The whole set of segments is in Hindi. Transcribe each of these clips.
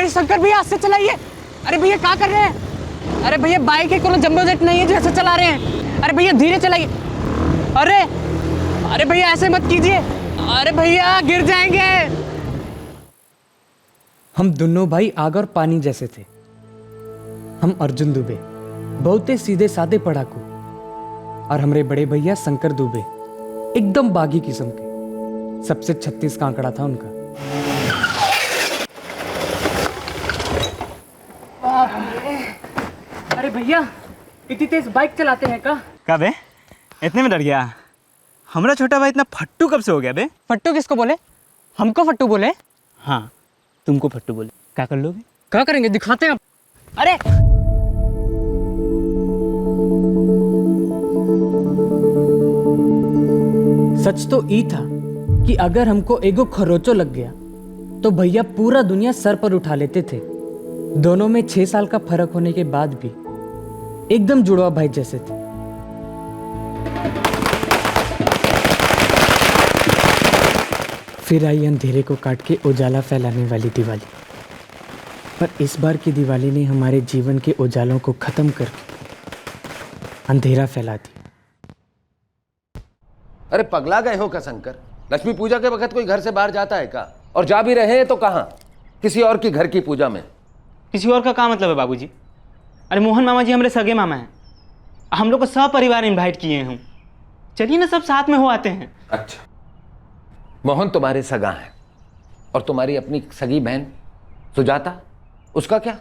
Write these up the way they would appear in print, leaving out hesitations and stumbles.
अरे शंकर भैया ऐसे चलाइए। अरे भैया क्या कर रहे हैं? अरे भैया बाइक है, कोनो जंबो जेट नहीं है जो ऐसे चला रहे हैं। अरे भैया धीरे चलाइए। अरे अरे भैया ऐसे मत कीजिए। अरे भैया गिर जाएंगे। हम दोनों भाई आग और पानी जैसे थे। हम अर्जुन दुबे बहुत सीधे साधे पढ़ाकू, और हमारे बड़े भैया शंकर दुबे एकदम बागी किस्म के। सबसे 36 का आंकड़ा था उनका। अरे भैया इतनी तेज बाइक चलाते हैं का? कब है? इतने में डर गया? हमारा छोटा भाई इतना फट्टू कब से हो गया बे? फट्टू किसको बोले? हमको फट्टू बोले? हाँ तुमको फट्टू बोले। क्या कर लोगे? क्या करेंगे, दिखाते हैं। अरे सच तो ई था कि अगर हमको एगो खरोचो लग गया तो भैया पूरा दुनिया सर पर उठा लेते थे। दोनों में 6 साल का फर्क होने के बाद भी एकदम जुड़वा भाई जैसे थे। फिर आई अंधेरे को काट के उजाला फैलाने वाली दिवाली। पर इस बार की दिवाली ने हमारे जीवन के उजालों को खत्म करके अंधेरा फैला दी। अरे पगला गए हो क्या शंकर? लक्ष्मी पूजा के वक्त कोई घर से बाहर जाता है क्या? और जा भी रहे हैं तो कहाँ? किसी और की घर की पूजा में। किसी और का क्या मतलब है बाबूजी? अरे मोहन मामा जी हमारे सगे मामा हैं। हम लोग को सब परिवार इनवाइट किए हैं हम। चलिए ना सब साथ में हो आते हैं। अच्छा, मोहन तुम्हारे सगा है और तुम्हारी अपनी सगी बहन सुजाता, उसका क्या?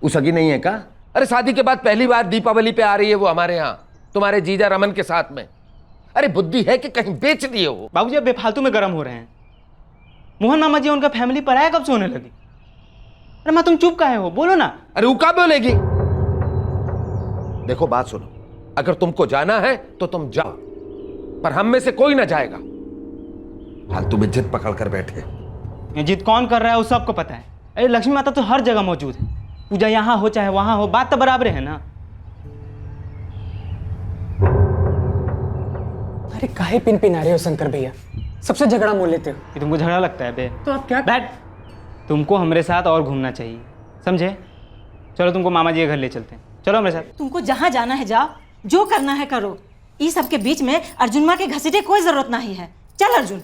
वो सगी नहीं है क्या? अरे शादी के बाद पहली बार दीपावली पे आ रही है वो हमारे यहाँ तुम्हारे जीजा रमन के साथ में। अरे बुद्धि है कि कहीं बेच दिए हो? बाबूजी अब बेफालतू में गर्म हो रहे हैं। मोहन मामा जी उनका फैमिली पराया कब से होने लगी? अरे माँ तुम चुप काहे हो, बोलो ना। अरे वो क्या बोलेगी? देखो बात सुनो, अगर तुमको जाना है तो तुम जाओ, पर हम में से कोई ना जाएगा। फालतू में जिद पकड़ कर बैठे। ये जिद कौन कर रहा है वो सबको पता है। अरे लक्ष्मी माता तो हर जगह मौजूद है। पूजा यहाँ हो चाहे वहां हो, बात तो बराबर है ना। अरे काहे पिन पिन आ रहे हो शंकर भैया? सबसे झगड़ा मोल लेते हो। ये तुमको झगड़ा लगता है बे? तो आप क्या? बैठ। तुमको हमारे साथ और घूमना चाहिए, समझे? चलो तुमको मामा जी के घर ले चलते हैं। चलो हमारे साथ। तुमको जहाँ जाना है जाओ, जो करना है करो। इस सब के बीच में अर्जुन माँ के घसीटे कोई जरूरत नहीं है। चल अर्जुन,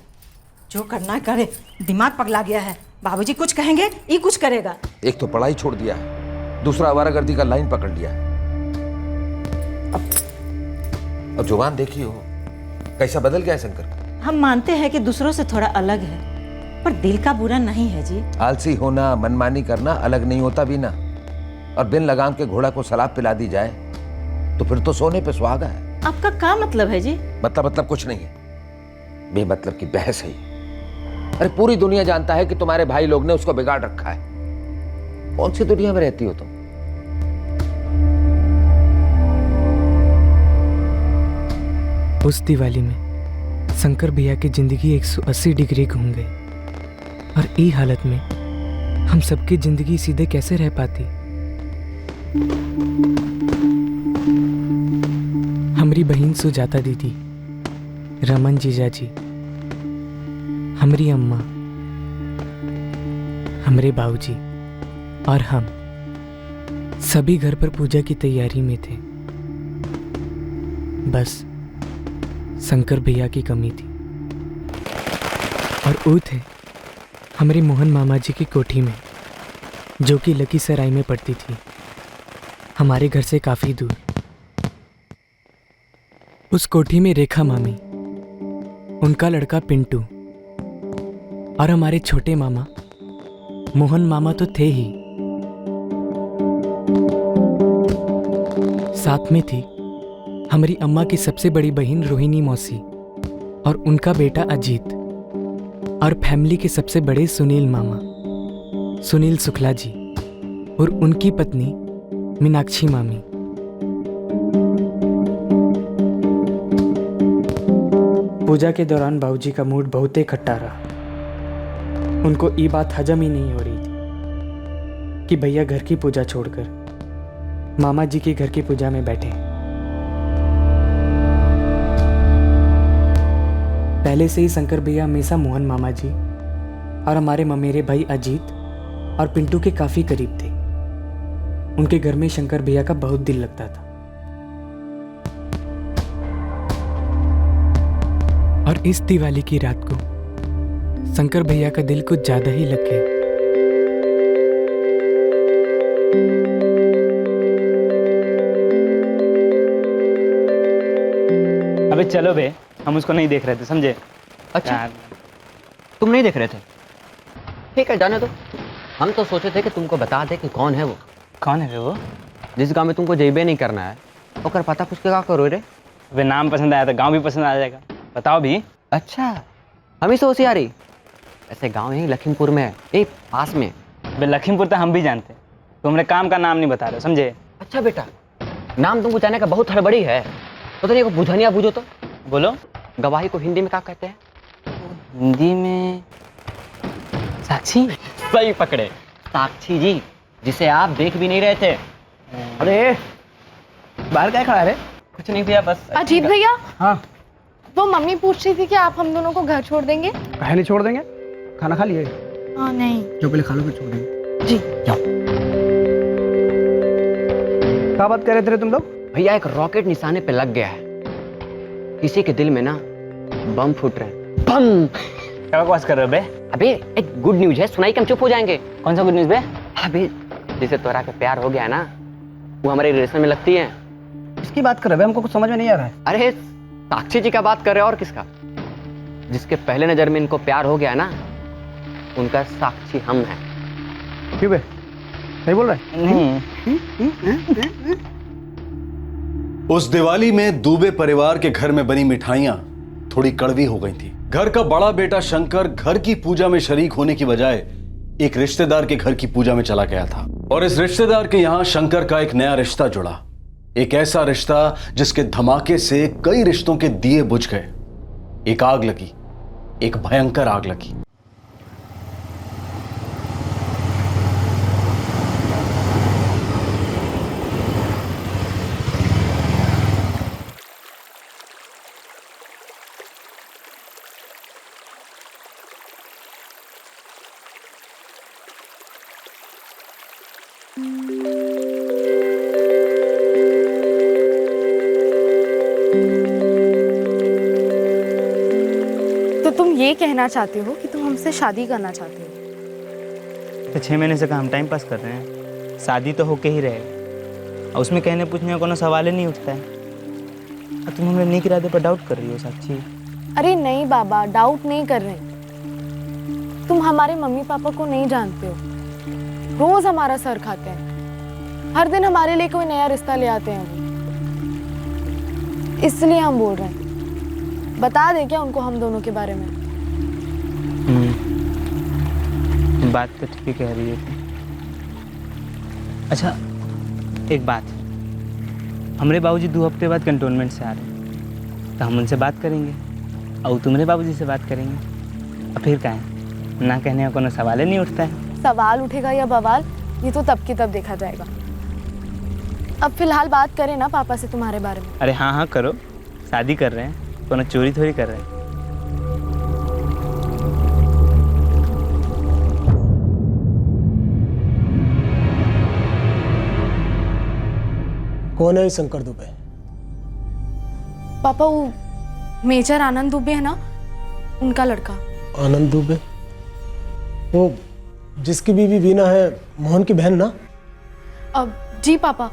जो करना है करे। दिमाग पगला गया है। बाबूजी कुछ कहेंगे ये कुछ करेगा। एक तो पढ़ाई छोड़ दिया है, दूसरा आवारागर्दी का लाइन पकड़ लिया है। अब जुबान देखी हो कैसा बदल गया है शंकर। हम मानते हैं कि दूसरों से थोड़ा अलग है, पर दिल का बुरा नहीं है जी। आलसी होना, मनमानी करना अलग नहीं होता भी ना। और बिन लगाम के घोड़ा को सलाब पिला दी जाए तो फिर तो सोने पे सुहागा है। आपका क्या मतलब है जी? मतलब कुछ नहीं है, बेमतलब की बहस है। अरे पूरी दुनिया जानता है कि तुम्हारे भाई लोग ने उसको बिगाड़ रखा है। कौन सी दुनिया में रहती हो तुम? उस दिवाली में शंकर भैया की जिंदगी 180 डिग्री घूम गई, और ई हालत में हम सबकी जिंदगी सीधे कैसे रह पाती? हमारी बहन सुजाता दीदी, रमन जीजा जी, हमारी अम्मा, हमारे बाबूजी और हम सभी घर पर पूजा की तैयारी में थे। बस शंकर भैया की कमी थी। और वो थे हमारे मोहन मामा जी की कोठी में, जो कि लखीसराय में पड़ती थी, हमारे घर से काफ़ी दूर। उस कोठी में रेखा मामी, उनका लड़का पिंटू और हमारे छोटे मामा मोहन मामा तो थे ही, साथ में थी हमारी अम्मा की सबसे बड़ी बहन रोहिणी मौसी और उनका बेटा अजीत, और फैमिली के सबसे बड़े सुनील मामा, सुनील शुक्ला जी, और उनकी पत्नी मीनाक्षी मामी। पूजा के दौरान बाबूजी का मूड बहुत ही खट्टा रहा। उनको ये बात हजम ही नहीं हो रही थी कि भैया घर की पूजा छोड़कर मामा जी के घर की पूजा में बैठे। पहले से ही शंकर भैया हमेशा मोहन मामा जी और हमारे ममेरे भाई अजीत और पिंटू के काफ़ी करीब थे। उनके घर में शंकर भैया का बहुत दिल लगता था। और इस दिवाली की रात को शंकर भैया का दिल कुछ ज़्यादा ही लग गया। अबे चलो बे, हम उसको नहीं देख रहे थे, समझे? अच्छा यार, तुम नहीं देख रहे थे? ठीक है, जाने दो। हम तो सोचे थे कि तुमको बता दे कि कौन है वो। कौन है बे वो? जिस गांव में तुमको जेबे नहीं करना है ओकर पता पूछ के क्या करो रे? वे नाम पसंद आया तो गांव भी पसंद आ जाएगा। बताओ भी। अच्छा, हम ही से होशियारी। ऐसे गांव यही लखीमपुर में है, यही पास में। बे लखीमपुर तो हम भी जानते, तो हमने काम का नाम नहीं बता रहे, समझे? अच्छा बेटा, नाम तुमको जाने का बहुत हड़बड़ी है। तो ये बुझनिया बुझो तो बोलो। गवाही को हिंदी में क्या कहते हैं? हिंदी में साक्षी। सही पकड़े, साक्षी जी, जिसे आप देख भी नहीं रहे थे। अरे बाहर क्या खड़ा है? कुछ नहीं भैया, बस। अजीत भैया, हाँ। वो मम्मी पूछ रही थी कि आप हम दोनों को घर छोड़ देंगे? काहे नहीं छोड़ देंगे? खाना खा लिए? हाँ नहीं। जो पहले खा लो फिर छोड़ देंगे। जी जाओ। क्या बात कर रहे थे तुम लोग? भैया एक रॉकेट निशाने पे लग गया है। किसी के दिल में ना बम फूट रहे हैं। बम। क्या बकवास कर रहे हो बे? अबे एक गुड न्यूज है, सुनाई के हम चुप हो जाएंगे। कौन सा गुड न्यूज़ बे? अबे जिसे तोरा के प्यार हो गया है ना, वो हमारे रिलेशन में लगती है। किसकी बात कर रहे हो? हमको कुछ समझ में नहीं आ रहा है। अरे साक्षी जी का बात कर रहे हो, और किसका? जिसके पहले नजर में इनको प्यार हो गया ना, उनका साक्षी हम हैं। क्यों बे? नहीं बोल रहे? नहीं। उस दिवाली में दुबे परिवार के घर में बनी मिठाइयां थोड़ी कड़वी हो गई थी। घर का बड़ा बेटा शंकर घर की पूजा में शरीक होने की बजाय एक रिश्तेदार के घर की पूजा में चला गया था, और इस रिश्तेदार के यहां शंकर का एक नया रिश्ता जुड़ा। एक ऐसा रिश्ता जिसके धमाके से कई रिश्तों के दिए बुझ गए। एक आग लगी, एक भयंकर आग लगी। तो तुम ये कहना चाहते हो कि तुम हमसे शादी करना चाहते हो? तो 6 महीने से हम टाइम पास कर रहे हैं, शादी तो होके ही रहेगा। और उसमें कहने पूछने का कोनो सवाल ही नहीं उठता है। और तुम हमें नेक इरादे पर डाउट कर रही हो साक्षी। अरे नहीं बाबा, डाउट नहीं कर रहे। तुम हमारे मम्मी पापा को नहीं जानते हो। रोज हमारा सर खाते हैं, हर दिन हमारे लिए कोई नया रिश्ता ले आते हैं वो। इसलिए हम बोल रहे हैं, बता दे क्या उनको हम दोनों के बारे में? बात तो ठीक ही कह रही है तुम। अच्छा एक बात, हमारे बाबूजी 2 हफ्ते बाद कंटोनमेंट से आ रहे हैं, तो हम उनसे बात करेंगे और तुम्हारे बाबूजी से बात करेंगे। और फिर क्या है, ना कहने का कोनो सवाल ही नहीं उठता है। सवाल उठेगा या बवाल, ये तो तब की तब देखा जाएगा। अब फिलहाल बात करें ना पापा से तुम्हारे बारे में। अरे हाँ हाँ करो, शादी कर रहे हैं, कोनो चोरी थोड़ी कर रहे हैं। कौन है शंकर दुबे? पापा वो मेजर आनंद दुबे है ना, उनका लड़का। आनंद दुबे? वो जिसकी बीवी वीना है, मोहन की बहन ना? अब जी पापा,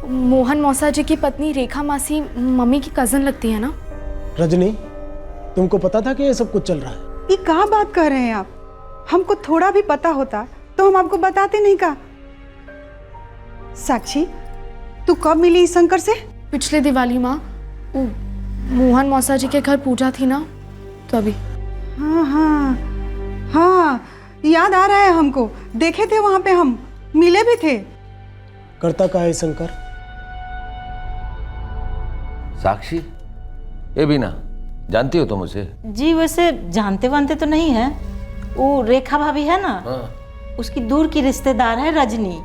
मोहन मौसा जी की पत्नी रेखा मासी मम्मी की कजन लगती है ना। रजनी, तुमको पता था कि ये सब कुछ चल रहा है? ये कहाँ बात कर रहे हैं आप? हमको थोड़ा भी पता होता तो हम आपको बताते नहीं का। साक्षी, तू कब मिली इस शंकर से? पिछले दिवाली माँ, वो मोहन मौसा जी के घर पूजा थी ना, तो अभी। हाँ हाँ हाँ, याद आ रहा है हमको। देखे थे वहां पे, हम मिले भी थे। करता का है शंकर? साक्षी, ये भी ना जानती हो तुम उसे? जी वैसे जानते वानते तो नहीं है। वो रेखा भाभी है ना, उसकी दूर की रिश्तेदार है रजनी,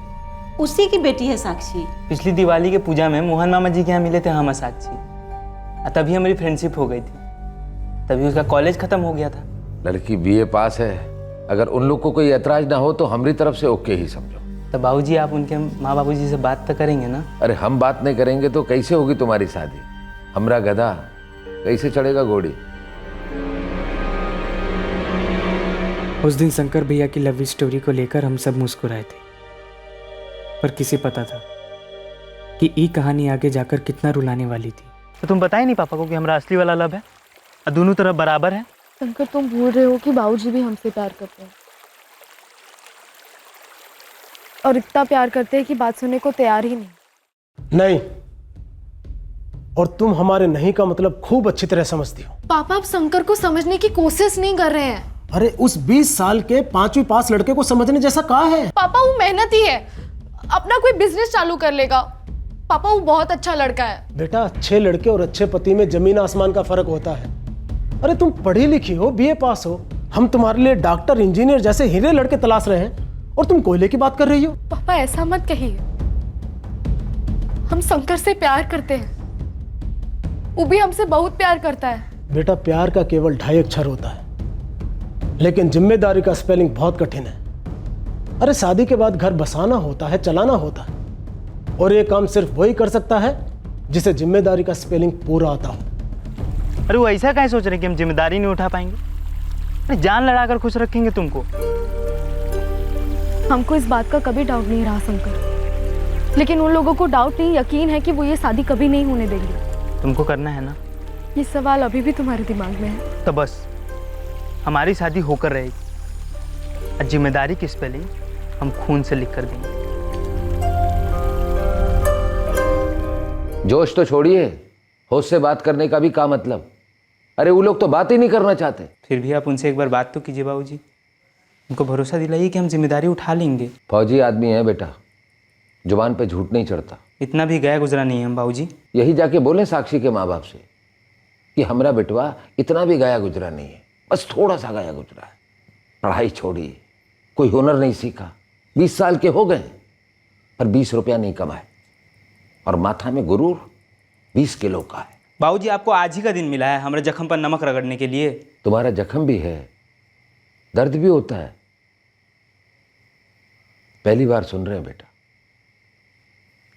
उसी की बेटी है साक्षी। पिछली दिवाली के पूजा में मोहन मामा जी के यहाँ मिले थे हम साक्षी, और तभी हमारी फ्रेंडशिप हो गई थी। तभी उसका कॉलेज खत्म हो गया था। लड़की बीए पास है, अगर उन लोग को कोई ऐतराज ना हो तो हमारी तरफ से ओके ही समझो। तो बाबूजी आप उनके माँ बाबूजी से बात तो करेंगे ना? अरे हम बात नहीं करेंगे तो कैसे होगी तुम्हारी शादी? हमरा गधा कैसे चढ़ेगा घोड़ी? उस दिन शंकर भैया की लव स्टोरी को लेकर हम सब मुस्कुराए थे, पर किसे पता था कि ये कहानी आगे जाकर कितना रुलाने वाली थी। तो तुम बताए नहीं पापा को कि हमारा असली वाला लव है और दोनों तरफ बराबर है? शंकर, तुम भूल रहे हो कि बाबूजी भी हमसे प्यार करते हैं, और इतना प्यार करते हैं कि बात सुनने को तैयार ही नहीं। नहीं, और तुम हमारे नहीं का मतलब खूब अच्छी तरह समझती हो। पापा, आप शंकर को समझने की कोशिश नहीं कर रहे हैं। अरे उस 20 साल के 5वीं पास लड़के को समझने जैसा कहाँ है? पापा, वो मेहनती है, अपना कोई बिजनेस चालू कर लेगा। पापा, वो बहुत अच्छा लड़का है। बेटा, अच्छे लड़के और अच्छे पति में जमीन आसमान का फर्क होता है। अरे तुम पढ़ी लिखी हो, बीए पास हो, हम तुम्हारे लिए डॉक्टर इंजीनियर जैसे हीरे लड़के तलाश रहे हैं और तुम कोयले की बात कर रही हो। पापा, ऐसा मत कहिए, हम शंकर से प्यार करते हैं, वो भी हमसे बहुत प्यार करता है। बेटा, प्यार का केवल 2.5 अक्षर होता है, लेकिन जिम्मेदारी का स्पेलिंग बहुत कठिन है। अरे शादी के बाद घर बसाना होता है, चलाना होता है, और ये काम सिर्फ वही कर सकता है जिसे जिम्मेदारी का स्पेलिंग पूरा आता हो। अरे वो ऐसा क्या सोच रहे हैं कि हम जिम्मेदारी नहीं उठा पाएंगे? अरे जान लड़ाकर खुश रखेंगे तुमको। हमको इस बात का कभी डाउट नहीं रहा शंकर, लेकिन उन लोगों को डाउट नहीं, यकीन है कि वो ये शादी कभी नहीं होने देंगे। तुमको करना है ना? ये सवाल अभी भी तुम्हारे दिमाग में है। तो बस हमारी शादी होकर रहेगी और जिम्मेदारी की स्पेलिंग हम खून से लिख कर देंगे। जोश तो छोड़िए, होश से बात करने का भी क्या मतलब? अरे वो लोग तो बात ही नहीं करना चाहते। फिर भी आप उनसे एक बार बात तो कीजिए बाबूजी, उनको भरोसा दिलाइए कि हम जिम्मेदारी उठा लेंगे। फौजी आदमी है बेटा, जुबान पे झूठ नहीं चढ़ता। इतना भी गया गुजरा नहीं है हम बाबूजी। यही जाके बोले साक्षी के माँ बाप से कि हमारा बेटवा इतना भी गया गुजरा नहीं है, बस थोड़ा सा गया गुजरा है। पढ़ाई छोड़िए, कोई हुनर नहीं सीखा, 20 साल के हो गए पर 20 रुपया नहीं कमाए, और माथा में गुरूर 20 किलो का है। बाबूजी, आपको आज ही का दिन मिला है हमारे जख्म पर नमक रगड़ने के लिए। तुम्हारा जख्म भी है, दर्द भी होता है। पहली बार सुन रहे हैं बेटा,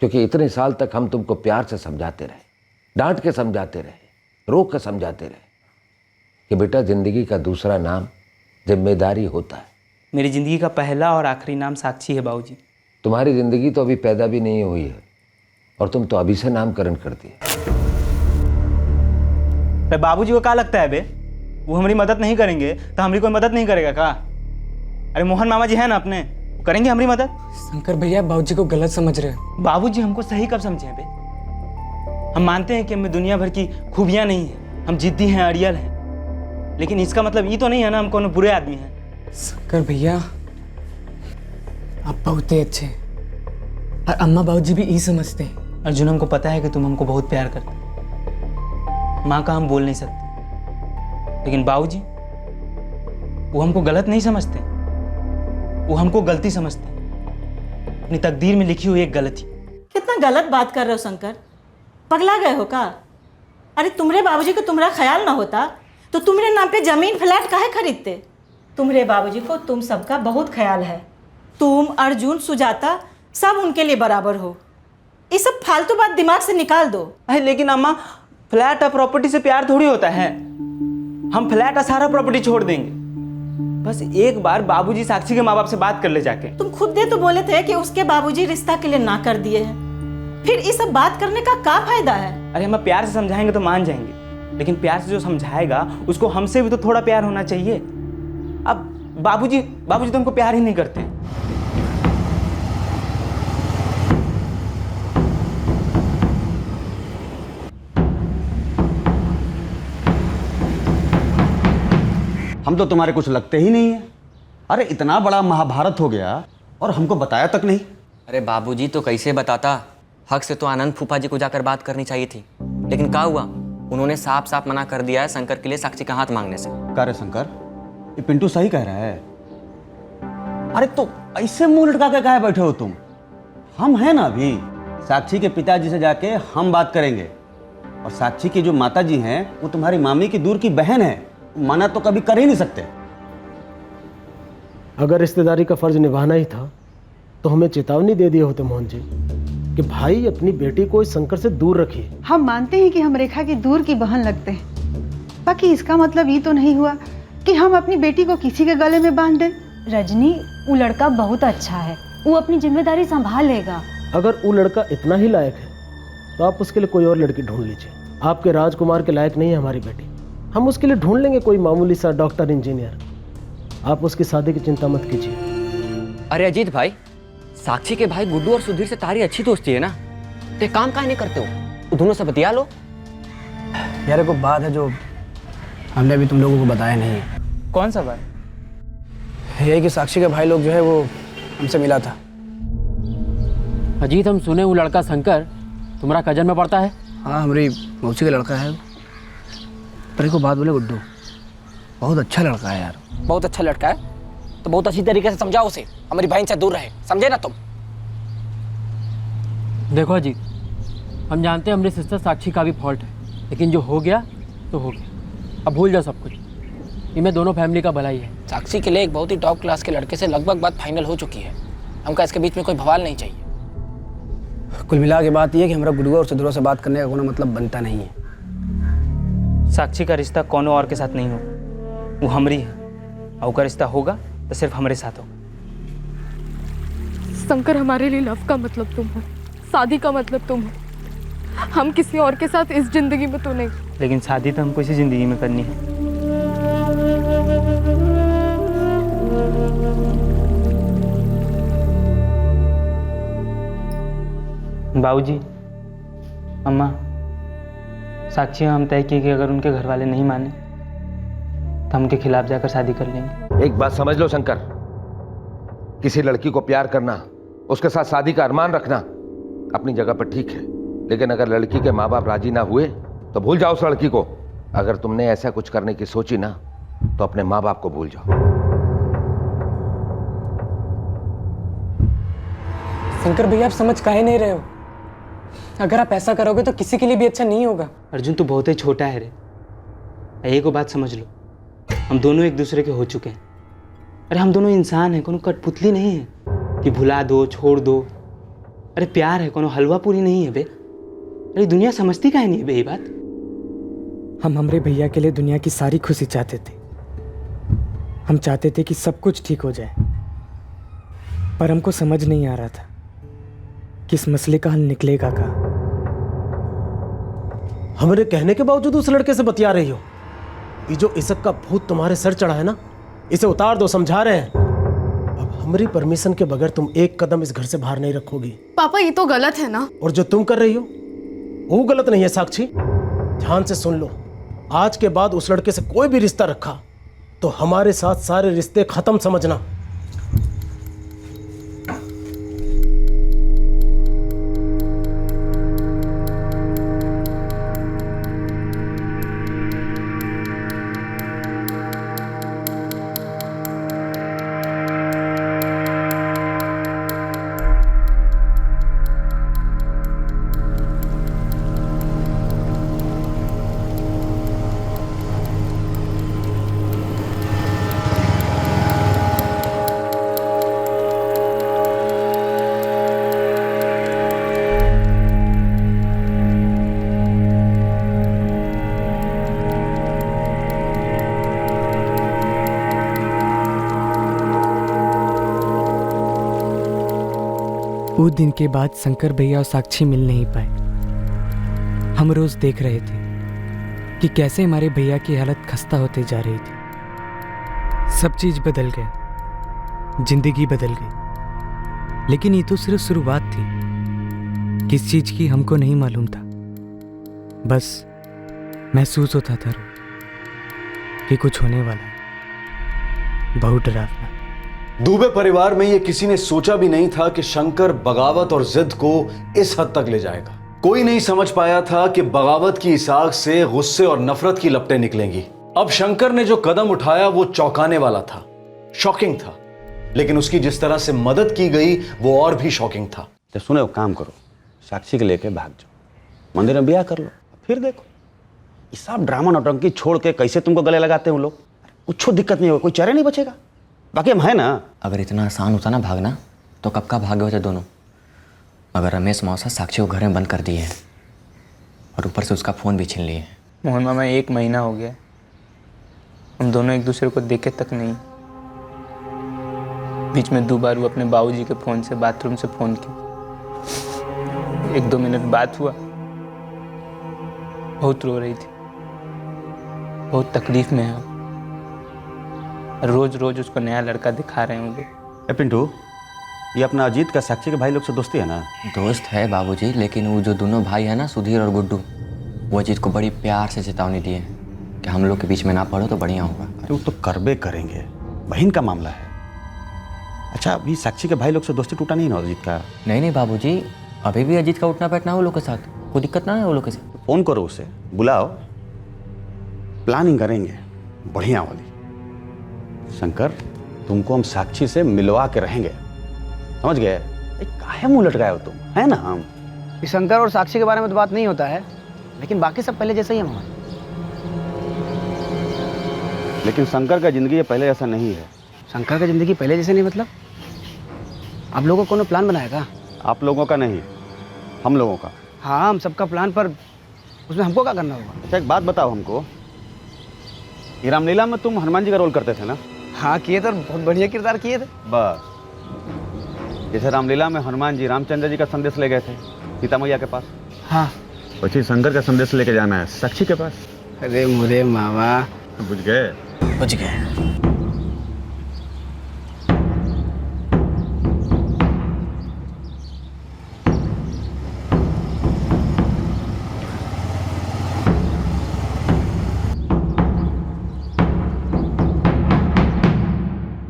क्योंकि इतने साल तक हम तुमको प्यार से समझाते रहे, डांट के समझाते रहे, रोक के समझाते रहे कि बेटा जिंदगी का दूसरा नाम जिम्मेदारी होता है। मेरी जिंदगी का पहला और आखिरी नाम साक्षी है बाबूजी। तुम्हारी जिंदगी तो अभी पैदा भी नहीं हुई है और तुम तो अभी से नामकरण कर दिए। बाबूजी को क्या लगता है बे, वो हमारी मदद नहीं करेंगे तो हमारी कोई मदद नहीं करेगा का? अरे मोहन मामा जी है ना अपने, वो करेंगे हमारी मदद। शंकर भैया बाबूजी को गलत समझ रहे हैं। बाबूजी हमको सही कब समझे बे? हम मानते हैं कि हमें दुनिया भर की खूबियां नहीं है, हम जिद्दी हैं, अड़ियल हैं, लेकिन इसका मतलब ये तो नहीं है ना हम कोनो बुरे आदमी हैं। शंकर भैया आप बहुत ही अच्छे हैं, और अम्मा बाबूजी भी यही समझते हैं। अर्जुन, हमको पता है कि तुम हमको बहुत प्यार करते, माँ का हम बोल नहीं सकते, लेकिन बाबूजी वो हमको गलत नहीं समझते, वो हमको गलती समझते, अपनी तकदीर में लिखी हुई एक गलती। कितना गलत बात कर रहे हो शंकर, पगला गए हो का? अरे तुम्हारे बाबूजी को तुम्हारा ख्याल ना होता तो तुम्हारे नाम पे जमीन फ्लैट काहे खरीदते? तुम्हारे बाबूजी को तुम सबका बहुत ख्याल है, तुम, अर्जुन, सुजाता सब उनके लिए बराबर हो। ये सब फालतू बात दिमाग से निकाल दो। अरे लेकिन अम्मा, फ्लैट और प्रॉपर्टी से प्यार थोड़ी होता है। हम फ्लैट और सारा प्रॉपर्टी छोड़ देंगे, बस एक बार बाबूजी साक्षी के माँ बाप से बात कर ले जाके। तुम खुद दे तो बोले थे कि उसके बाबूजी रिश्ता के लिए ना कर दिए हैं, फिर ये सब बात करने का क्या फायदा है? अरे हम प्यार से समझाएंगे तो मान जाएंगे, लेकिन प्यार से जो समझाएगा उसको हमसे भी तो थोड़ा प्यार होना चाहिए। अब बाबूजी तो हमको प्यार ही नहीं करते। हम तो तुम्हारे कुछ लगते ही नहीं है। अरे इतना बड़ा महाभारत हो गया और हमको बताया तक नहीं। अरे बाबूजी तो कैसे बताता, हक से तो आनंद फूफा जी को जाकर बात करनी चाहिए थी, लेकिन क्या हुआ, उन्होंने साफ साफ मना कर दिया है शंकर के लिए साक्षी का हाथ मांगने से। कह रहे शंकर, ये पिंटू सही कह रहा है। अरे तो ऐसे मुंह लटका के काहे बैठे हो तुम? हम हैं ना अभी, साक्षी के पिताजी से जाके हम बात करेंगे, और साक्षी की जो माता जी हैं वो तुम्हारी मामी की दूर की बहन है, मना तो कभी कर ही नहीं सकते। अगर रिश्तेदारी का फर्ज निभाना ही था तो हमें चेतावनी दे दिए होते मोहन जी कि भाई अपनी बेटी को इस शंकर से दूर रखिए। हम मानते हैं कि हम रेखा की दूर की बहन लगते हैं, बाकी इसका मतलब ये तो नहीं हुआ कि हम अपनी बेटी को किसी के गले में बांध दें। रजनी, वो लड़का बहुत अच्छा है, वो अपनी जिम्मेदारी संभाल लेगा। अगर वो लड़का इतना ही लायक है तो आप उसके लिए कोई और लड़की ढूंढ लीजिए। आपके राजकुमार के लायक नहीं है हमारी बेटी, हम उसके लिए ढूंढ लेंगे कोई मामूली सा डॉक्टर इंजीनियर। आप उसकी शादी की चिंता मत कीजिए। अरे अजीत भाई, साक्षी के भाई गुड्डू और सुधीर से तारी अच्छी दोस्ती है ना, तो एक काम काहे नहीं करते हो, दोनों से बतिया लो। यार को बात है जो हमने अभी तुम लोगों को बताया नहीं है। कौन सा बात? यही कि साक्षी के भाई लोग जो है वो हमसे मिला था। अजीत, हम सुने वो लड़का शंकर तुम्हारा कजन में पड़ता है। हाँ, हमारी मौसी का लड़का है। पर को बात बोले गुड्डू, बहुत अच्छा लड़का है यार। बहुत अच्छा लड़का है तो बहुत अच्छी तरीके से समझाओ उसे, हमारी बहन से दूर रहे, समझे ना तुम। देखो अजीत, हम जानते हैं हमारी सिस्टर साक्षी का भी फॉल्ट है, लेकिन जो हो गया तो हो गया, अब भूल जाओ सब कुछ। इनमें दोनों फैमिली का भलाई है। साक्षी के लिए एक बहुत ही टॉप क्लास के लड़के से लगभग बात फाइनल हो चुकी है। हमका इसके बीच में कोई बवाल नहीं चाहिए। कुल मिला के बात यह है कि हमारा गुड्डू और सुधीर से बात करने का कोई मतलब बनता नहीं है। साक्षी का रिश्ता कोनो और के साथ नहीं हो, वो हमारी है, और का रिश्ता होगा तो सिर्फ हमारे साथ होगा। शंकर, हमारे लिए लव का मतलब तुम हो, शादी का मतलब तुम हो। हम किसी और के साथ इस जिंदगी में तो नहीं। लेकिन शादी तो हमको इसी जिंदगी में करनी है। बाबूजी, अम्मा, साक्षी हम तय किए कि अगर उनके घर वाले नहीं माने तो हम उनके खिलाफ जाकर शादी कर लेंगे। एक बात समझ लो शंकर, किसी लड़की को प्यार करना, उसके साथ शादी का अरमान रखना अपनी जगह पर ठीक है, लेकिन अगर लड़की के माँ बाप राजी ना हुए तो भूल जाओ उस लड़की को। अगर तुमने ऐसा कुछ करने की सोची ना तो अपने माँ बाप को भूल जाओ। शंकर भैया, आप समझ काहे नहीं रहे हो? अगर आप ऐसा करोगे तो किसी के लिए भी अच्छा नहीं होगा। अर्जुन, तू बहुत ही छोटा है रे, एक को बात समझ लो, हम दोनों एक दूसरे के हो चुके हैं। अरे हम दोनों इंसान हैं, कोनो कठपुतली नहीं है कि भुला दो छोड़ दो। अरे प्यार है, कोनो हलवा पूरी नहीं है बे। अरे दुनिया समझती काहे नहीं है बे ये बात। हम हमरे भैया के लिए दुनिया की सारी खुशी चाहते थे। हम चाहते थे कि सब कुछ ठीक हो जाए, पर हमको समझ नहीं आ रहा था कि इस मसले का हल निकलेगा का। हमारे कहने के बावजूद उस लड़के से बतिया रही हो। ये जो इशक का भूत तुम्हारे सर चढ़ा है ना, इसे उतार दो, समझा रहे हैं। अब हमारी परमिशन के बगैर तुम एक कदम इस घर से बाहर नहीं रखोगी। पापा, ये तो गलत है ना। और जो तुम कर रही हो वो गलत नहीं है साक्षी। ध्यान से सुन लो, आज के बाद उस लड़के से कोई भी रिश्ता रखा तो हमारे साथ सारे रिश्ते खत्म समझना। वो दिन के बाद शंकर भैया और साक्षी मिल नहीं पाए। हम रोज देख रहे थे कि कैसे हमारे भैया की हालत खस्ता होते जा रही थी। सब चीज बदल गया, जिंदगी बदल गई, लेकिन ये तो सिर्फ शुरुआत थी। किस चीज की हमको नहीं मालूम था, बस महसूस होता था कि कुछ होने वाला है, बहुत डरावना। दुबे परिवार में ये किसी ने सोचा भी नहीं था कि शंकर बगावत और जिद को इस हद तक ले जाएगा। कोई नहीं समझ पाया था कि बगावत की इस आग से गुस्से और नफरत की लपटें निकलेंगी। अब शंकर ने जो कदम उठाया वो चौंकाने वाला था, शॉकिंग था, लेकिन उसकी जिस तरह से मदद की गई वो और भी शॉकिंग था। तो सुने, वो काम करो, साक्षी के लेके भाग जाओ, मंदिर में ब्याह कर लो, फिर देखो ये सब ड्रामा नौटंकी छोड़ के कैसे तुमको गले लगाते हैं वो लोग। कुछ दिक्कत नहीं होगा, कोई चेहरा नहीं बचेगा। बाकी हम हैं ना। अगर इतना आसान होता ना भागना तो कब का भागे होते दोनों। मगर रमेश मौसा साक्षी को घर में बंद कर दिए हैं और ऊपर से उसका फ़ोन भी छीन लिए हैं। मोहन मामा 1 महीना हो गया, हम दोनों एक दूसरे को देखे तक नहीं। बीच में 2 बार वो अपने बाबूजी के फ़ोन से बाथरूम से फ़ोन किया। 1-2 मिनट बात हुआ, बहुत रो रही थी, बहुत तकलीफ में है। रोज रोज उसको नया लड़का दिखा रहे हैं वो लोग। पिंटू, ये अपना अजीत का साक्षी के भाई लोग से दोस्ती है ना? दोस्त है बाबूजी, लेकिन वो जो दोनों भाई है ना, सुधीर और गुड्डू, वो अजीत को बड़ी प्यार से चेतावनी दिए कि हम लोग के बीच में ना पड़ो तो बढ़िया होगा। तो करबे करेंगे, बहन का मामला है। अच्छा, अभी साक्षी के भाई लोग से दोस्ती टूटा नहीं ना अजीत का? नहीं बाबूजी, अभी भी अजीत का उठना बैठना वो लोग के साथ, कोई दिक्कत ना है वो लोग के साथ। फ़ोन करो उसे, बुलाओ, प्लानिंग करेंगे बढ़िया वाली। शंकर, तुमको हम साक्षी से मिलवा के रहेंगे, समझ गए? काहे मुंह लटकाए हो तुम, है ना? हम शंकर और साक्षी के बारे में तो बात नहीं होता है, लेकिन बाकी सब पहले जैसा ही है मामा। लेकिन शंकर का जिंदगी पहले जैसा नहीं है। शंकर का जिंदगी पहले जैसे नहीं मतलब? आप लोगों को प्लान बनाएगा? आप लोगों का नहीं, हम लोगों का। हाँ, हम सबका प्लान, पर उसमें हमको क्या करना होगा? अच्छा, एक बात बताओ हमको, ये रामलीला में तुम हनुमान जी का रोल करते थे ना? हाँ किए थे, बहुत बढ़िया किरदार किए थे। बस जैसे रामलीला में हनुमान जी रामचंद्र जी का संदेश ले गए थे सीता मैया के पास, हाँ, वैसे शंकर का संदेश लेके जाना है साक्षी के पास। अरे मुझे मामा, बुझ गए? बुझ गए।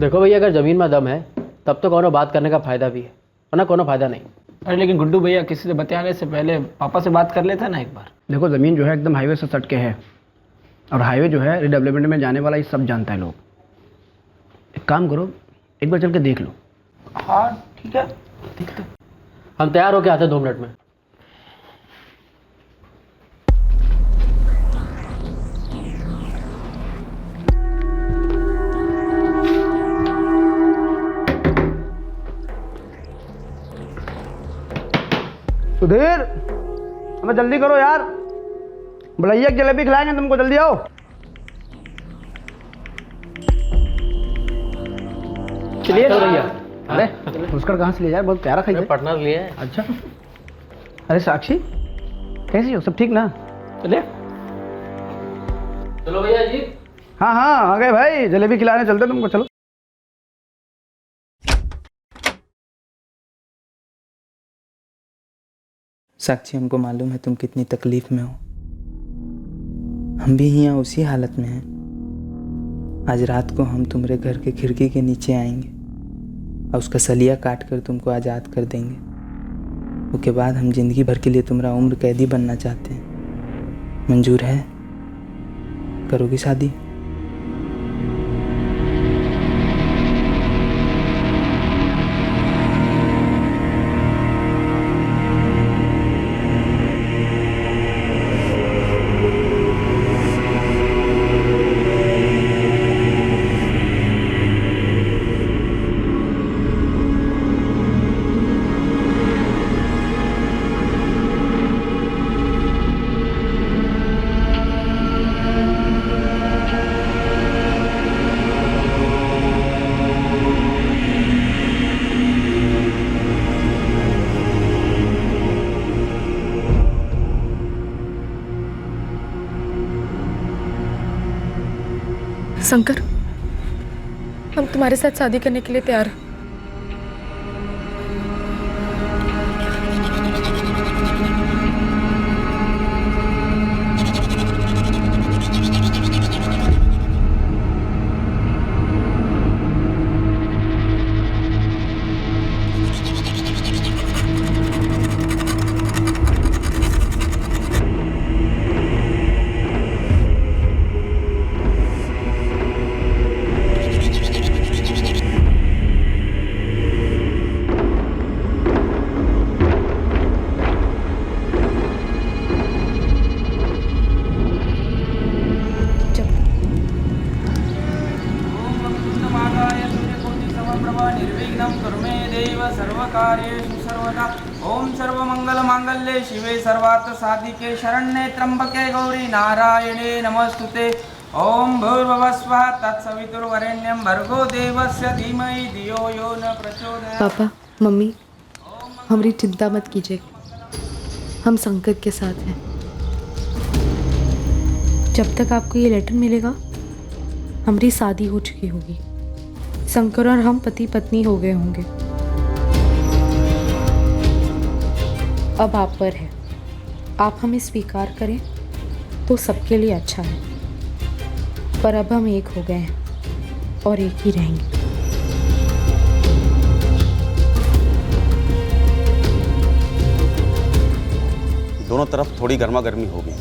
देखो भैया, अगर ज़मीन में दम है तब तो कोनो बात करने का फ़ायदा भी है, वरना कोनो फ़ायदा नहीं। अरे लेकिन गुड्डू भैया, किसी से बतियाने से पहले पापा से बात कर लेता ना एक बार। देखो, ज़मीन जो है एकदम हाईवे से सट के है, और हाईवे जो है रिडेवलपमेंट में जाने वाला, ये सब जानता है लोग। एक काम करो, एक बार चल के देख लो। हाँ ठीक है, देखते। हम तैयार होके आते हैं 2 मिनट में। सुधीर, हमें जल्दी करो यार, भलैया की जलेबी खिलाएंगे तुमको, जल्दी आओ। चलिए भैया। अरे पुष्कर कहाँ से ले जाए, बहुत प्यारा खाई। पटना से लिए। अच्छा, अरे साक्षी कैसी हो, सब ठीक ना? चलिए, चलो भैया जी। हाँ हाँ, आ गए भाई, जलेबी खिलाने चलते तुमको, चलो। साक्षी, हमको मालूम है तुम कितनी तकलीफ में हो, हम भी यहाँ उसी हालत में हैं। आज रात को हम तुम्हारे घर के खिड़की के नीचे आएंगे और उसका सलिया काट कर तुमको आज़ाद कर देंगे। उसके बाद हम जिंदगी भर के लिए तुम्हारा उम्र कैदी बनना चाहते हैं। मंजूर है? करोगी शादी? शंकर, हम तुम्हारे साथ शादी करने के लिए तैयार हैं। ओम सर्वमंगल मांगल्ये शिवे सर्वार्थ साधिके शरण्ये त्र्यंबके गौरी नारायणे नमस्तुते। ओम भूर्भुवः स्वः तत्सवितुर्वरेण्यं भर्गो देवस्य धीमहि धियो यो न प्रचोदयात्। पापा, मम्मी, हमारी चिंता मत कीजिए, हम शंकर के साथ हैं। जब तक आपको ये लेटर मिलेगा हमारी शादी हो चुकी होगी, शंकर और हम पति पत्नी हो गए होंगे। अब आप पर है, आप हमें स्वीकार करें तो सबके लिए अच्छा है, पर अब हम एक हो गए हैं और एक ही रहेंगे। दोनों तरफ थोड़ी गर्मा गर्मी होगी,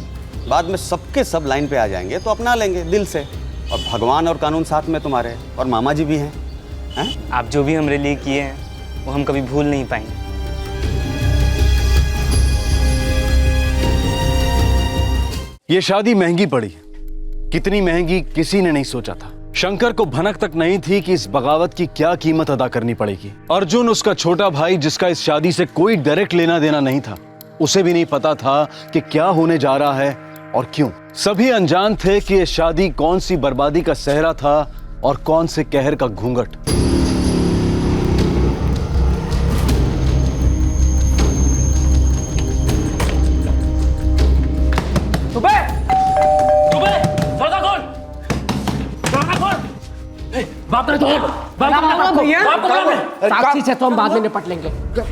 बाद में सबके सब लाइन पे आ जाएंगे तो अपना लेंगे दिल से। और भगवान और कानून साथ में तुम्हारे, और मामा जी भी हैं। आप जो भी हमारे लिए किए हैं वो हम कभी भूल नहीं पाएंगे। ये शादी महंगी पड़ी, कितनी महंगी किसी ने नहीं सोचा था। शंकर को भनक तक नहीं थी कि इस बगावत की क्या कीमत अदा करनी पड़ेगी। अर्जुन, उसका छोटा भाई जिसका इस शादी से कोई डायरेक्ट लेना देना नहीं था, उसे भी नहीं पता था कि क्या होने जा रहा है और क्यों। सभी अनजान थे कि यह शादी कौन सी बर्बादी का सहरा था और कौन से कहर का घूंघट। साक्षी से तो हम बाद में निपट लेंगे,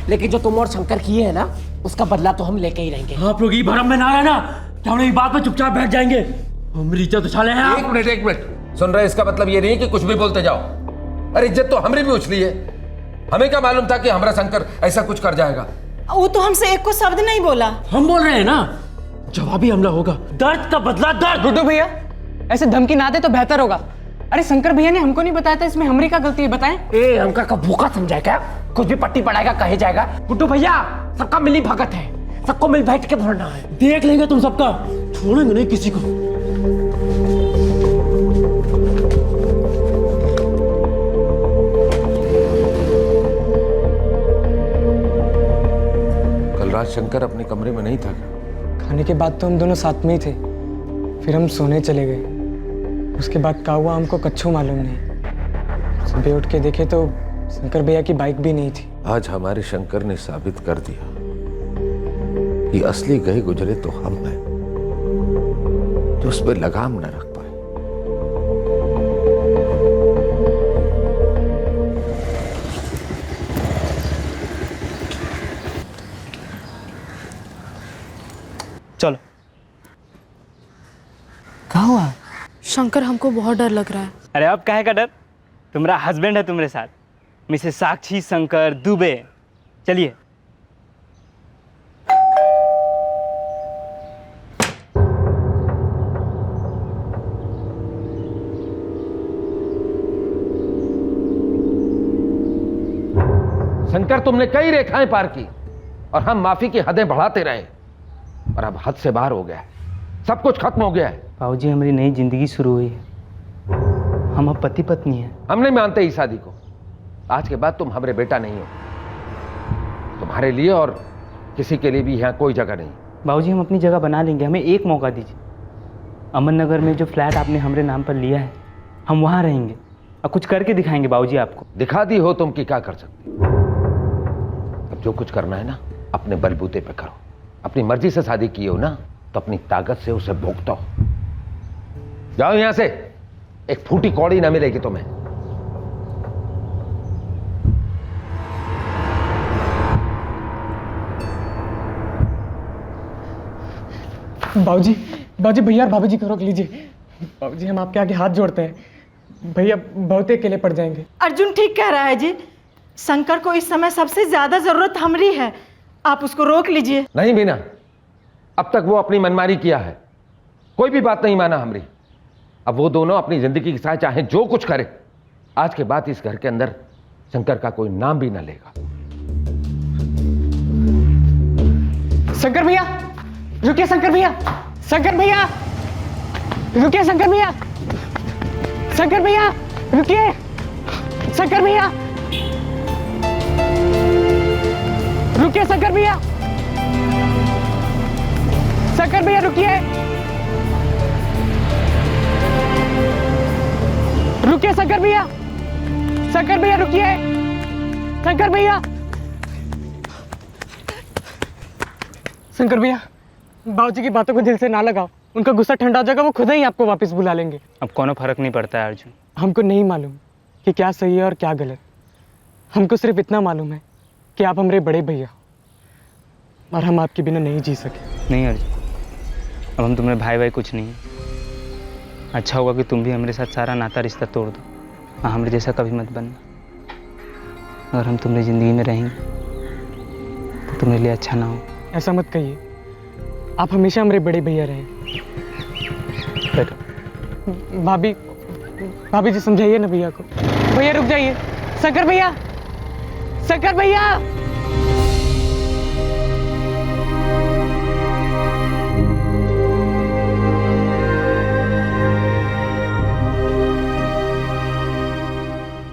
लेकिन जो तुम और शंकर किए हैं ना, उसका बदला तो हम लेके ही रहेंगे। आप लोग ये भरम में ना आए ना, तो हम लोग बात में चुपचाप बैठ जाएंगे। हमारी इज्जत उछाले हैं आप। एक मिनट सुन रहे, इसका मतलब ये नहीं कि कुछ भी बोलते जाओ। अरे इज्जत तो हमरी भी उछली है। हमें क्या मालूम था कि हमारा शंकर ऐसा कुछ कर जाएगा। वो तो हमसे एक को शब्द नहीं बोला। हम बोल रहे हैं ना, जवाबी हमला होगा, दर्द का बदला दर्द। गुड्डू भैया, ऐसे धमकी ना दे तो बेहतर होगा। अरे शंकर भैया ने हमको नहीं बताया था, इसमें हमारी क्या गलती है बताएं? ए, हमका का भूखा समझाए क्या? कुछ भी पट्टी पड़ाएगा कहे जाएगा। गुड्डू भैया, सबका मिली भगत है, सबको मिल बैठ के भरना है। देख लेंगे तुम सबका, छोड़ेंगे नहीं किसी को। कल रात शंकर अपने कमरे में नहीं था। खाने के बाद तो हम दोनों साथ में ही थे, फिर हम सोने चले गए। उसके बाद क्या हुआ हमको कच्छू मालूम नहीं। सुबह उठ के देखे तो शंकर भैया की बाइक भी नहीं थी। आज हमारे शंकर ने साबित कर दिया कि असली गए गुजरे तो हम हैं, जो उस पर लगाम न रख पाए। चलो। क्या हुआ? शंकर, हमको बहुत डर लग रहा है। अरे अब काहे का डर, तुम्हारा हस्बैंड है तुम्हारे साथ, मिसेस साक्षी शंकर दुबे। चलिए। शंकर, तुमने कई रेखाएं पार की और हम माफी की हदें बढ़ाते रहे, और अब हद से बाहर हो गया है, सब कुछ खत्म हो गया है। बाबूजी, हमारी नई जिंदगी शुरू हुई है, हम अब पति पत्नी हैं। हम नहीं मानते इस शादी को। आज के बाद तुम हमारे बेटा नहीं हो। तुम्हारे लिए और किसी के लिए भी यहाँ कोई जगह नहीं। बाबूजी, हम अपनी जगह बना लेंगे, हमें एक मौका दीजिए। अमन नगर में जो फ्लैट आपने हमारे नाम पर लिया है, हम वहाँ रहेंगे और कुछ करके दिखाएंगे बाबूजी आपको। दिखा दी हो तुम कि क्या कर सकते। अब जो कुछ करना है ना, अपने बलबूते पे करो। अपनी मर्जी से शादी की हो ना, तो अपनी ताकत से उसे भोगता हो। जाओ यहां से, एक फूटी कौड़ी ना मिलेगी तुम्हें। बाबूजी, बाबूजी, भैया और भाभी जी को रोक लीजिए। बाबूजी, हम आपके आगे हाथ जोड़ते हैं, भैया बहुत अकेले पड़ जाएंगे। अर्जुन ठीक कह रहा है जी, शंकर को इस समय सबसे ज्यादा जरूरत हमारी है, आप उसको रोक लीजिए। नहीं बीना, अब तक वो अपनी मनमानी किया है, कोई भी बात नहीं माना हमारी। अब वो दोनों अपनी जिंदगी के साथ चाहे जो कुछ करे, आज के बाद इस घर के अंदर शंकर का कोई नाम भी ना लेगा। शंकर भैया रुकिए, शंकर भैया, शंकर भैया रुकिए, शंकर भैया, शंकर भैया रुकिए, शंकर भैया रुकिए शंकर भैया, शंकर भैया रुकिए, रुकिए शंकर भैया, शंकर भैया रुकिए, शंकर भैया, शंकर भैया बाबूजी की बातों को दिल से ना लगाओ, उनका गुस्सा ठंडा हो जाएगा, वो खुद ही आपको वापस बुला लेंगे। अब कोनो फर्क नहीं पड़ता है अर्जुन। हमको नहीं मालूम कि क्या सही है और क्या गलत, हमको सिर्फ इतना मालूम है कि आप हमारे बड़े भैया और हम आपके बिना नहीं जी सके। नहीं अर्जुन, अब हम तुम्हारे भाई भाई कुछ नहीं है। अच्छा होगा कि तुम भी हमारे साथ सारा नाता रिश्ता तोड़ दो और हमारे जैसा कभी मत बनना। अगर हम तुम्हारी ज़िंदगी में रहेंगे तो तुम्हारे लिए अच्छा ना हो। ऐसा मत कहिए, आप हमेशा हमारे बड़े भैया रहे। भाभी, भाभी जी समझाइए ना भैया को। भैया रुक जाइए, शंकर भैया, शंकर भैया।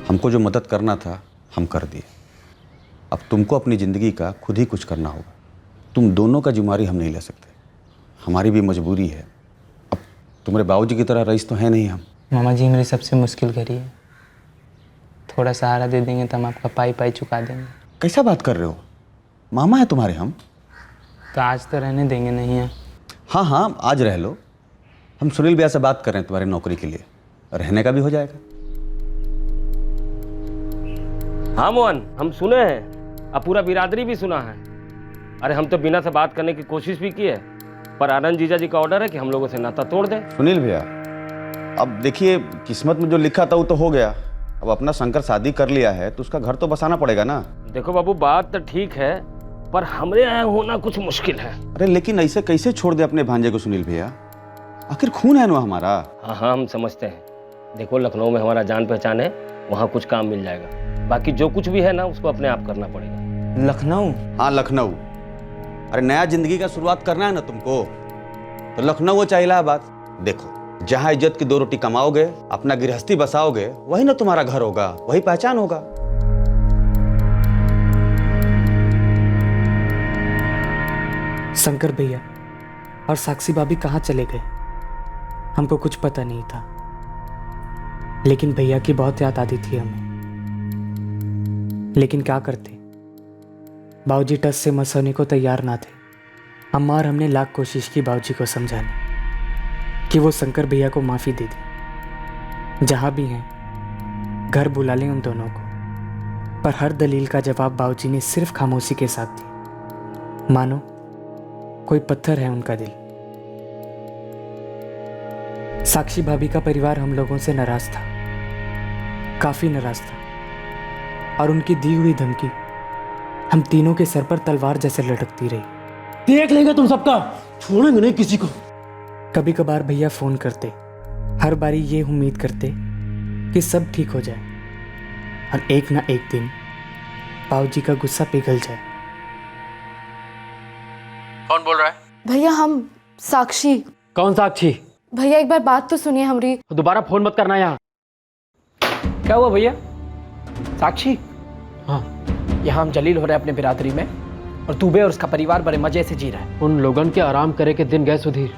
हमको जो मदद करना था हम कर दिए, अब तुमको अपनी ज़िंदगी का खुद ही कुछ करना होगा। तुम दोनों का जिम्मेवारी हम नहीं ले सकते, हमारी भी मजबूरी है। अब तुम्हारे बाबूजी की तरह रईस तो है नहीं हम। मामा जी मेरी सबसे मुश्किल घड़ी है, थोड़ा सहारा दे देंगे तो हम आपका पाई पाई चुका देंगे। कैसा बात कर रहे हो, मामा है तुम्हारे हम। तो आज तो रहने देंगे नहीं है? हाँ हाँ आज रह लो, हम सुनील भैया से बात कर रहे हैं तुम्हारी नौकरी के लिए, रहने का भी हो जाएगा। हाँ मोहन, हम सुने हैं, अब पूरा बिरादरी भी सुना है। अरे हम तो बिना से बात करने की कोशिश भी की है, पर आनंद जीजा जी का ऑर्डर है कि हम लोगों से नाता तोड़ दें। सुनील भैया अब देखिए, किस्मत में जो लिखा था वो तो हो गया, अब अपना शंकर शादी कर लिया है तो उसका घर तो बसाना पड़ेगा ना। देखो बाबू, बात तो ठीक है, पर हमरे यहाँ होना कुछ मुश्किल है। अरे लेकिन ऐसे कैसे छोड़ दे अपने भांजे को सुनील भैया, आखिर खून है ना हमारा। हाँ हाँ हम समझते हैं, देखो लखनऊ में हमारा जान पहचान है, वहाँ कुछ काम मिल जाएगा, बाकी जो कुछ भी है ना उसको अपने आप करना पड़ेगा। लखनऊ? हाँ लखनऊ। अरे नया जिंदगी का शुरुआत करना है ना तुमको, तो लखनऊ वो चाहिए इलाहाबाद। देखो जहाँ इज्जत की दो रोटी कमाओगे, अपना गृहस्थी बसाओगे, वही ना तुम्हारा घर होगा, वही पहचान होगा। शंकर भैया और साक्षी भाभी कहाँ चले गए, हमको कुछ पता नहीं था, लेकिन भैया की बहुत याद आती थी हमें। लेकिन क्या करते, बाबूजी टस से मस होने को तैयार ना थे। अम्मा और हमने लाख कोशिश की बाबूजी को समझाने कि वो शंकर भैया को माफ़ी दे दें, जहाँ भी हैं घर बुला लें उन दोनों को। पर हर दलील का जवाब बाबूजी ने सिर्फ खामोशी के साथ दिया, मानो कोई पत्थर है उनका दिल। साक्षी भाभी का परिवार हम लोगों से नाराज था, काफ़ी नाराज था, और उनकी दी हुई धमकी हम तीनों के सर पर तलवार जैसे लटकती रही। देख लेंगे तुम सबका, छोड़ेंगे नहीं किसी को। कभी कभार भैया फ़ोन करते, हर बारी ये उम्मीद करते कि सब ठीक हो जाए और एक ना एक दिन बाबूजी का गुस्सा पिघल जाए। कौन बोल रहा है? भैया हम साक्षी। कौन साक्षी? भैया एक बार बात तो सुनिए हमारी। दोबारा फोन मत करना यहाँ। क्या हुआ भैया? साक्षी? हाँ, यहाँ हम जलील हो रहे हैं अपने बिरादरी में, और दुबे और उसका परिवार बड़े मजे से जी रहा है। उन लोगन के आराम करे के दिन गए सुधीर,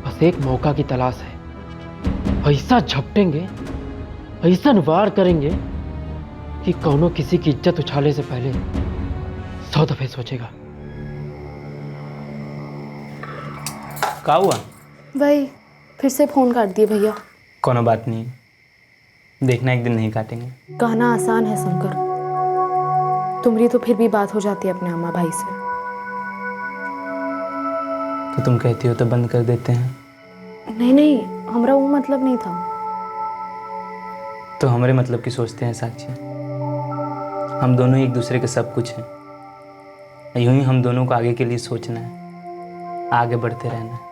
बस एक मौका की तलाश है। ऐसा झपटेंगे, ऐसा वार करेंगे कि कौनो किसी की इज्जत उछाले से पहले 100 दफे सोचेगा। क्या हुआ? वही फिर से फोन काट दिए भैया। कोनो बात नहीं, देखना एक दिन नहीं काटेंगे। कहना आसान है शंकर, तुम्हारी तो फिर भी बात हो जाती है अपने अम्मा भाई से। तो तुम कहती हो तो बंद कर देते हैं? नहीं नहीं, हमारा वो मतलब नहीं था। तो हमारे मतलब की सोचते हैं साक्षी, हम दोनों एक दूसरे के सब कुछ हैं। यूं ही हम दोनों को आगे के लिए सोचना है, आगे बढ़ते रहना है।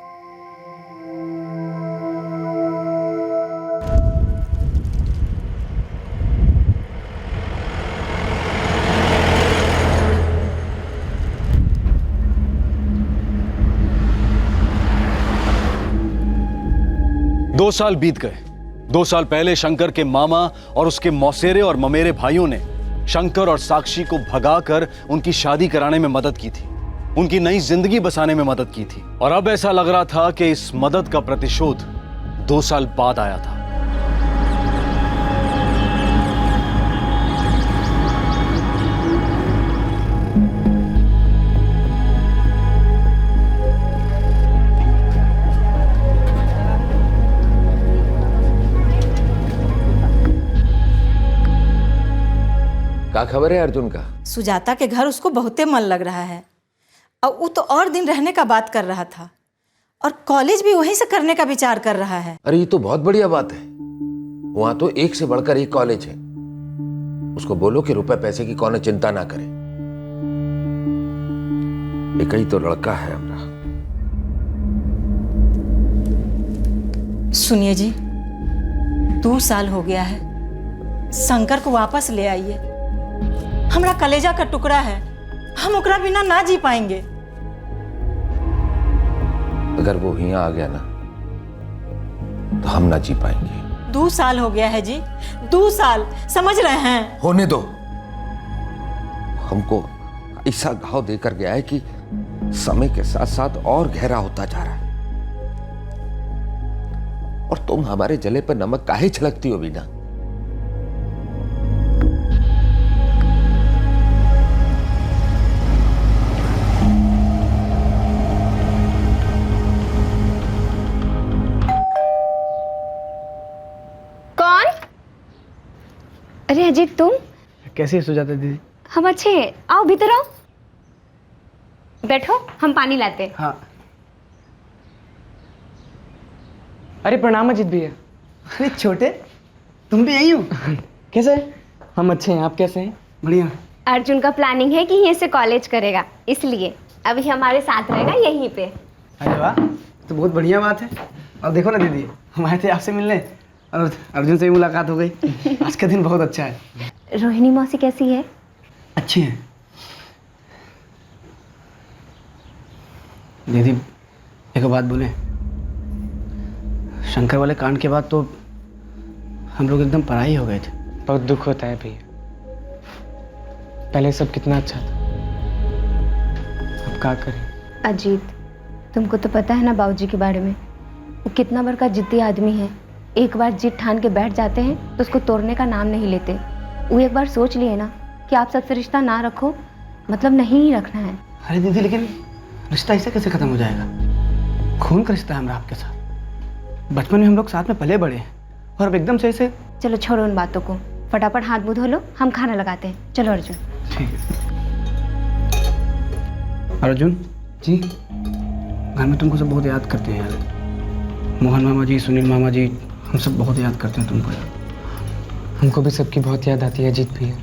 दो साल बीत गए। 2 साल पहले शंकर के मामा और उसके मौसेरे और ममेरे भाइयों ने शंकर और साक्षी को भगाकर उनकी शादी कराने में मदद की थी, उनकी नई जिंदगी बसाने में मदद की थी। और अब ऐसा लग रहा था कि इस मदद का प्रतिशोध 2 साल बाद आया था। क्या खबर है अर्जुन का? सुजाता के घर उसको बहुते मन लग रहा है और वो तो और दिन रहने का बात कर रहा था और कॉलेज भी वहीं से करने का विचार कर रहा है। अरे ये तो बहुत बढ़िया बात है। वहां तो एक से बढ़कर एक कॉलेज है। उसको बोलो कि रुपए पैसे की कौन चिंता ना करे। एक ही तो लड़का है हमारा। सुनिए जी, 2 साल हो गया है, शंकर को वापस ले आइए। हमारा कलेजा का टुकड़ा है, हम ओकरा बिना ना जी पाएंगे। अगर वो यहाँ आ गया ना तो हम ना जी पाएंगे। 2 साल हो गया है जी, 2 साल, समझ रहे हैं? होने दो। हमको ऐसा घाव देकर गया है कि समय के साथ साथ और गहरा होता जा रहा है। और तुम हमारे जले पर नमक काहे छिड़कती हो बीना? कौन? अरे अजीत, तुम कैसी है सुजाता दीदी? हम अच्छे हैं, आओ भीतर आओ, बैठो, हम पानी लाते हैं। हाँ। अरे प्रणाम अजीत भैया। अरे छोटे, तुम भी यही हो? कैसे? हम अच्छे हैं, आप कैसे हैं? बढ़िया। अर्जुन का प्लानिंग है कि यहीं से कॉलेज करेगा, इसलिए अभी हमारे साथ रहेगा यहीं पे। अरे वाह, तो बहुत बढ़िया बात है। और देखो ना दीदी, हम आए थे आपसे मिलने और अर्जुन से भी मुलाकात हो गई। आज का दिन बहुत अच्छा है। रोहिणी मौसी कैसी है? अच्छी है दीदी। एक बात बोले, शंकर वाले कांड के बाद तो हम लोग एकदम पराई हो गए थे। बहुत दुख होता है भैया, पहले सब कितना अच्छा था, अब क्या करें। अजीत, तुमको तो पता है ना बाबूजी के बारे में, वो कितना बड़का जिद्दी आदमी है। एक बार जिद ठान के बैठ जाते हैं तो उसको तोड़ने का नाम नहीं लेते। वो एक बार सोच लिए ना कि आप सबसे रिश्ता ना रखो, मतलब नहीं ही रखना है। अरे दीदी, लेकिन रिश्ता ऐसे कैसे खत्म हो जाएगा? खून का रिश्ता है हमारा आपके साथ। बचपन में हम लोग साथ में पले बड़े हैं और अब एकदम से ऐसे। चलो छोड़ो उन बातों को, फटाफट हाथ मुंह धो लो, हम खाना लगाते हैं। चलो अर्जुन। ठीक है। अर्जुन जी, घर में तुमको सब बहुत याद करते हैं यार। मोहन मामा जी, सुनील मामा जी, हम सब बहुत याद करते हैं तुमको यार। हमको भी सबकी बहुत याद आती है अजीत भैया,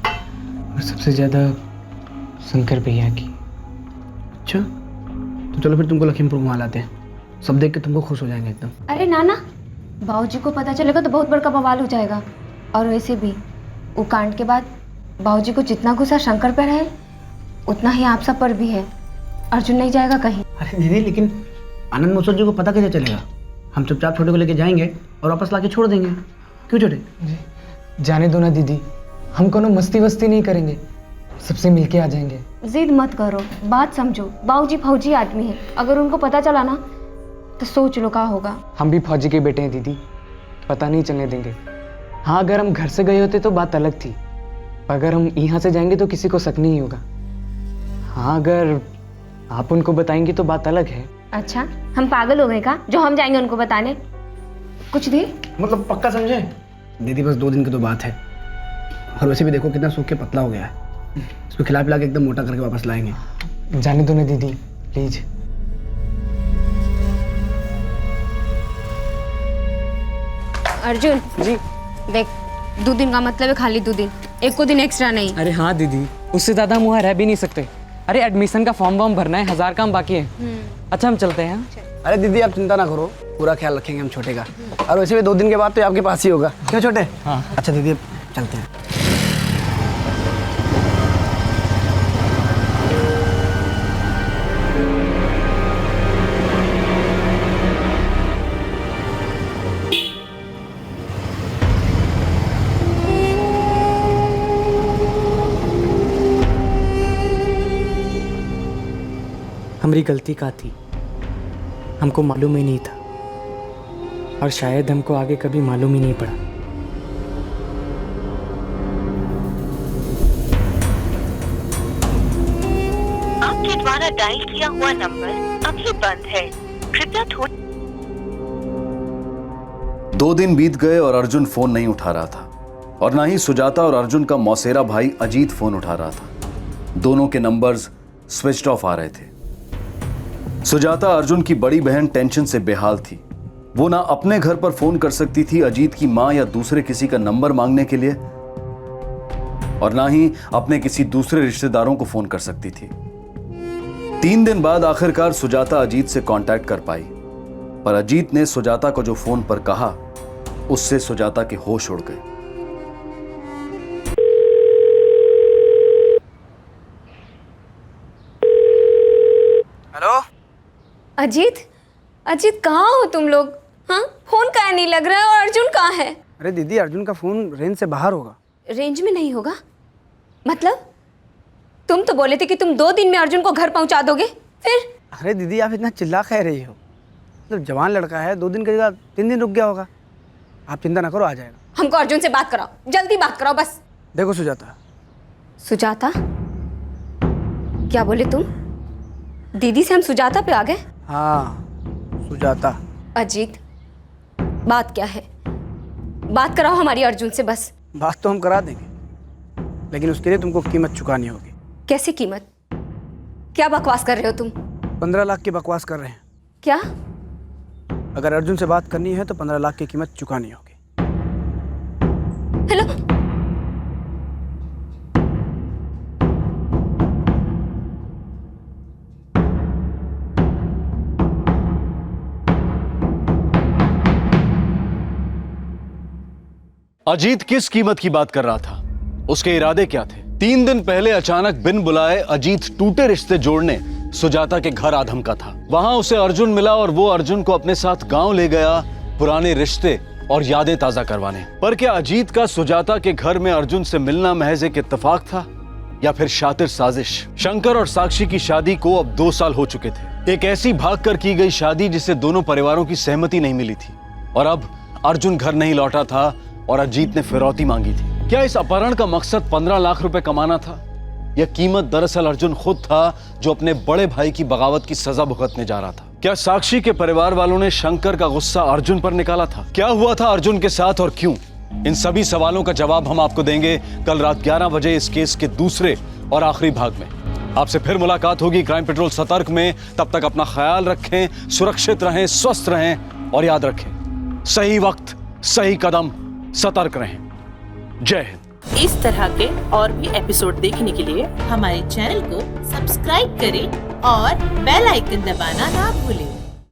और सबसे ज़्यादा शंकर भैया की। अच्छा, तो चलो फिर तुमको लखीमपुर घुमा लाते हैं, सब देख के तुमको खुश हो जाएंगे एकदम। अरे नाना, बाबूजी को पता चलेगा तो बहुत बड़का बवाल हो जाएगा। और वैसे भी वो कांड के बाद बाबूजी को जितना गुस्सा शंकर पर है उतना ही आप सब पर भी है। अर्जुन नहीं जाएगा कहीं। अरे दीदी, लेकिन आनंद महोत्सव जी को पता कैसे चलेगा? हम चुपचाप छोटे को लेके जाएंगे और वापस लाके छोड़ देंगे। क्यों छोटे? जाने दो ना दीदी, हम कोनो मस्ती वस्ती नहीं करेंगे, सबसे मिलके आ जाएंगे। जिद मत करो, बात समझो। बाबूजी फौजी आदमी है, अगर उनको पता चला ना तो सोच लो क्या होगा। हम भी फौजी के बेटे हैं दीदी, पता नहीं चलने देंगे। हाँ, अगर हम घर से गए होते तो बात अलग थी, अगर हम यहाँ से जाएंगे तो किसी को शक नहीं होगा। हाँ, अगर आप उनको बताएंगी तो बात अलग है। अच्छा, हम पागल हो गए का जो हम जाएंगे उनको बताने? कुछ भी मतलब पक्का समझे? दीदी बस 2 दिन की तो बात है, और वैसे भी देखो कितना सूख के पतला हो गया है। इसको खिला पिला के एकदम मोटा करके वापस लाएंगे। जाने दो ना दीदी प्लीज। अर्जुन जी, देख 2 दिन का मतलब है खाली 2 दिन, एक को दिन एक्स्ट्रा नहीं। अरे हाँ दीदी, उससे ज़्यादा हम वहाँ रह भी नहीं सकते। अरे एडमिशन का फॉर्म वॉर्म भरना है, 1000 काम बाकी है। अच्छा, हम चलते हैं। अरे दीदी, आप चिंता ना करो, पूरा ख्याल रखेंगे हम छोटे का। और वैसे भी 2 दिन के बाद तो आपके पास ही होगा। क्यों छोटे? हाँ। अच्छा दीदी, अब चलते हैं। हमारी गलती का थी, हमको मालूम ही नहीं था और शायद हमको आगे कभी मालूम ही नहीं पड़ा। आपके द्वारा डायल किया हुआ नंबर अभी बंद है, कृपया थोड़ी। 2 दिन बीत गए और अर्जुन फोन नहीं उठा रहा था और ना ही सुजाता और अर्जुन का मौसेरा भाई अजीत फोन उठा रहा था। दोनों के नंबर्स स्विच्ड ऑफ आ रहे थे। सुजाता अर्जुन की बड़ी बहन टेंशन से बेहाल थी। वो ना अपने घर पर फोन कर सकती थी अजीत की मां या दूसरे किसी का नंबर मांगने के लिए और ना ही अपने किसी दूसरे रिश्तेदारों को फोन कर सकती थी। 3 दिन बाद आखिरकार सुजाता अजीत से कांटेक्ट कर पाई, पर अजीत ने सुजाता को जो फोन पर कहा उससे सुजाता के होश उड़ गए। हेलो अजीत, अजीत कहाँ हो तुम लोग? हाँ, फोन काहे नहीं लग रहा है और अर्जुन कहाँ है? अरे दीदी, अर्जुन का फोन रेंज से बाहर होगा। रेंज में नहीं होगा मतलब? तुम तो बोले थे कि तुम 2 दिन में अर्जुन को घर पहुंचा दोगे, फिर? अरे दीदी, आप इतना चिल्ला कह रही हो। मतलब जवान लड़का है, 2 दिन की जगह 3 दिन रुक गया होगा। आप चिंता ना करो, आ जाएगा। हमको अर्जुन से बात कराओ, जल्दी बात कराओ बस। देखो सुजाता। सुजाता? क्या बोले तुम? दीदी से हम सुजाता पे आ गए? हाँ, सुजाता। अजीत, बात क्या है? बात कराओ हमारी अर्जुन से बस। बात तो हम करा देंगे, लेकिन उसके लिए तुमको कीमत चुकानी होगी। कैसे कीमत? क्या बकवास कर रहे हो तुम? 15 लाख की बकवास कर रहे हैं। क्या? अगर अर्जुन से बात करनी है तो 15 लाख की कीमत चुकानी होगी। हेलो, अजीत किस कीमत की बात कर रहा था? उसके इरादे क्या थे? 3 दिन पहले अचानक बिन बुलाए अजीत टूटे रिश्ते जोड़ने सुजाता के घर आ धमका था। वहां उसे अर्जुन मिला और वो अर्जुन को अपने साथ गांव ले गया पुराने रिश्ते और यादें ताजा करवाने। पर क्या अजीत का सुजाता के घर में अर्जुन से मिलना महज एक इत्तेफाक था या फिर शातिर साजिश? शंकर और साक्षी की शादी को अब 2 साल हो चुके थे। एक ऐसी भागकर की गई शादी जिसे दोनों परिवारों की सहमति नहीं मिली थी और अब अर्जुन घर नहीं लौटा था और अजीत ने फिरौती मांगी थी। क्या इस अपहरण का मकसद 15 लाख रुपए कमाना था या कीमत दरअसल अर्जुन खुद था जो अपने बड़े भाई की बगावत की सजा भुगतने जा रहा था? क्या साक्षी के परिवार वालों ने शंकर का गुस्सा अर्जुन पर निकाला था? क्या हुआ था अर्जुन के साथ और क्यों? इन सभी सवालों का जवाब हम आपको देंगे कल रात 11 बजे इस केस के दूसरे और आखिरी भाग में। आपसे फिर मुलाकात होगी क्राइम पेट्रोल सतर्क में। तब तक अपना ख्याल रखें, सुरक्षित रहें, स्वस्थ रहें और याद रखें, सही वक्त सही कदम, सतर्क रहें। जय हिंद। इस तरह के और भी एपिसोड देखने के लिए हमारे चैनल को सब्सक्राइब करें और बेल आइकन दबाना ना भूलें।